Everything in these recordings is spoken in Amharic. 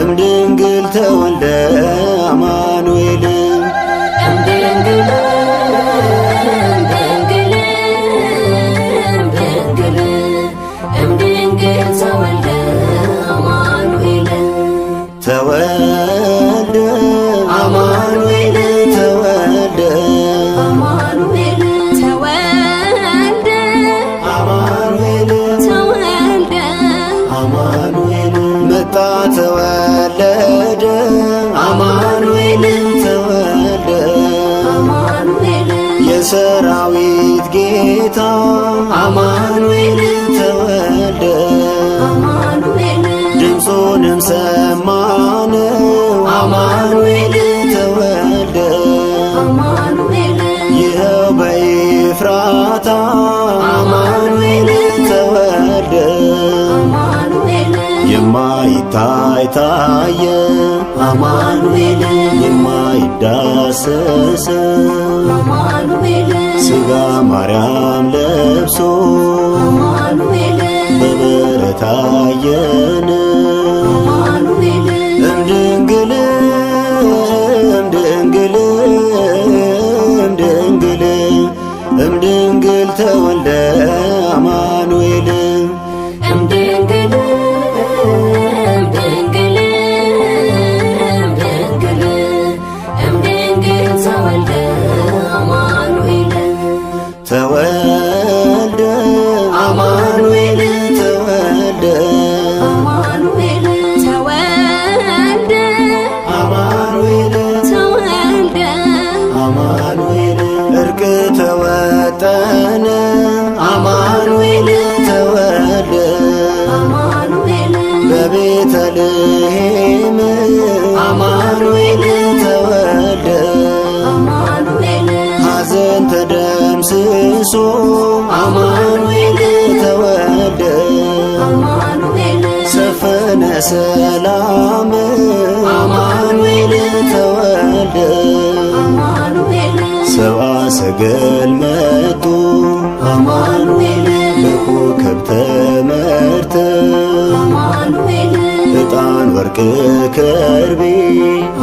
እምድንግል ተወልደ አማኑኤል ተወልደ አማኑኤል ተወልደ አማኑኤል ተወልደ አማኑኤል ተወልደ አማኑኤል መጣ ተወለደ አማኑኤል ተወልደ አማኑኤል የሰራዊት ጌታ አማኑኤል ተወልደ አማኑኤል ድምፁንም ሰማነው አማኑኤል ተወልደ አማኑኤል ይኸው በኤፍራታ አማኑኤል ተወልደ አማኑኤል የማይታይ ታየ አማኑኤል የማይዳሰስ አማኑኤል ሥጋ ማርያም ለብሶ አማኑኤል በበረት አየን አማኑኤል እምድንግል እምድንግል እምድንግል እምድንግል ተወልደ አማኑኤል እምድንግል እምድንግል እምድንግል እምድንግል ተወልደ አማኑኤል ተወልደ አማኑኤል ተወልደ አማኑኤል ተወልደ አማኑኤል ተወልደ አማኑኤል እርቅ ተወጠነ አማኑኤል ተወልደ አማኑኤል በቤተልሔም አማኑኤል ተወልደ አማኑኤል ሐዘን ተደምስሶ አማኑኤል ተወልደ አማኑኤል ሰፈነ ሰላም አማኑኤል ተወልደ አማኑኤል ሰብአ ሰገል መጡ አማኑኤል በኮከብ ተመርተው አማኑኤል ዕጣን ወርቅ ከርቤ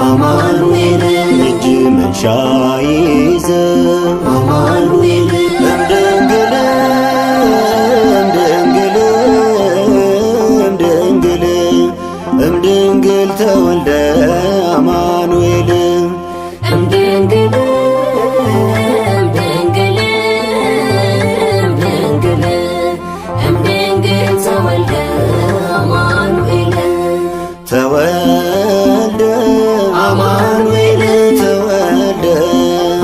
አማኑኤል እጅ መንሻ ይዘው አማኑኤል እምድንግል እምድንግል እምድንግል እምድንግል ተወልደ አማኑኤል እምድንግል እምድንግል እምድንግል እምድንግል ተወልደ አማኑኤል ተወልደ አማኑኤል ተወልደ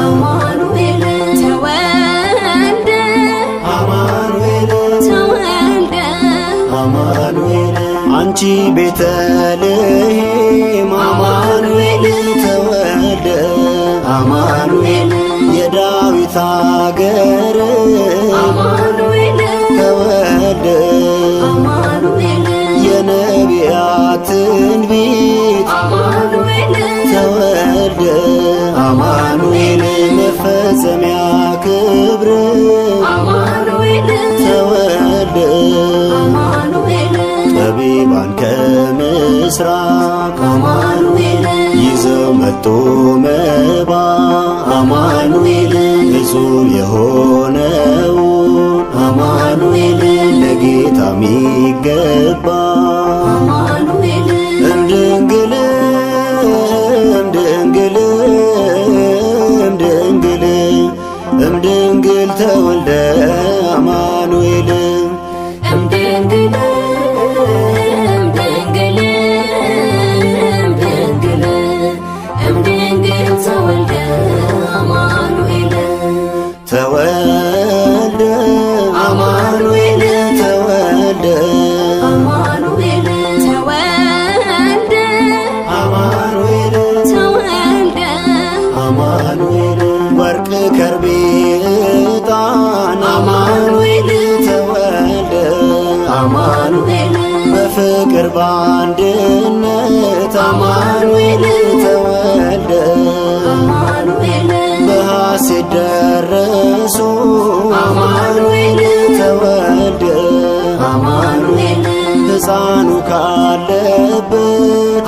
አማኑኤል ተወልደ አማኑኤል ተወልደ አማኑኤል አንቺ ቤተልሔም አማኑኤል ተወልደ አማኑኤል የዳዊት አገር አማኑኤል ተወልደ አማኑኤል የነቢያት ትንቢት አማኑኤል ተወልደ አማኑኤል መፈጸሚያ ክብር አማኑኤል ተወልደ አማኑኤል ጠቢባን ከምስራቅ አማኑኤል ይዘው መጡ መባ አማኑኤል ንጹሕ የሆነው አማኑኤል ለጌታ ሚገባ አማኑኤል እምድንግል እምድንግል እምድንግል እምድንግል ተወልደ አማኑኤል እምድንግል እምድንግል እምድንግል እምድንግል ተወልደ አማኑኤል ተወልደ አማኑኤል ተወልደ አማኑኤል ተወልደ አማኑኤል ተወልደ አማኑኤል ወርቅ ከርቤ ዕጣን አማኑኤል ተወልደ አማኑኤል በፍቅር በአንድነት አማኑኤል ተወልደ አማኑኤል በሐሴት ደረሱ አማኑኤል ተወልደ አማኑኤል ሕፃኑ ካለበት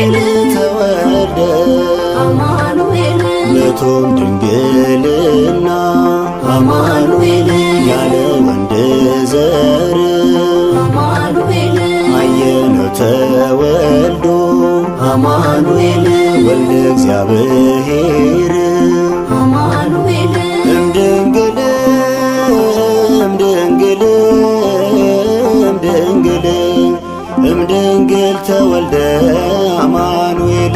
አማኑኤል ተወልደ አማኑኤል በቶም ድንግልና አማኑኤል ያለ ወንድ ዘር አማኑኤል አየነው ተወልዶ አማኑኤል ወልደ እግዚአብሔር አማኑኤል እምድንግል እምድንግል እምድንግል እምድንግል ተወልደ አማኑኤል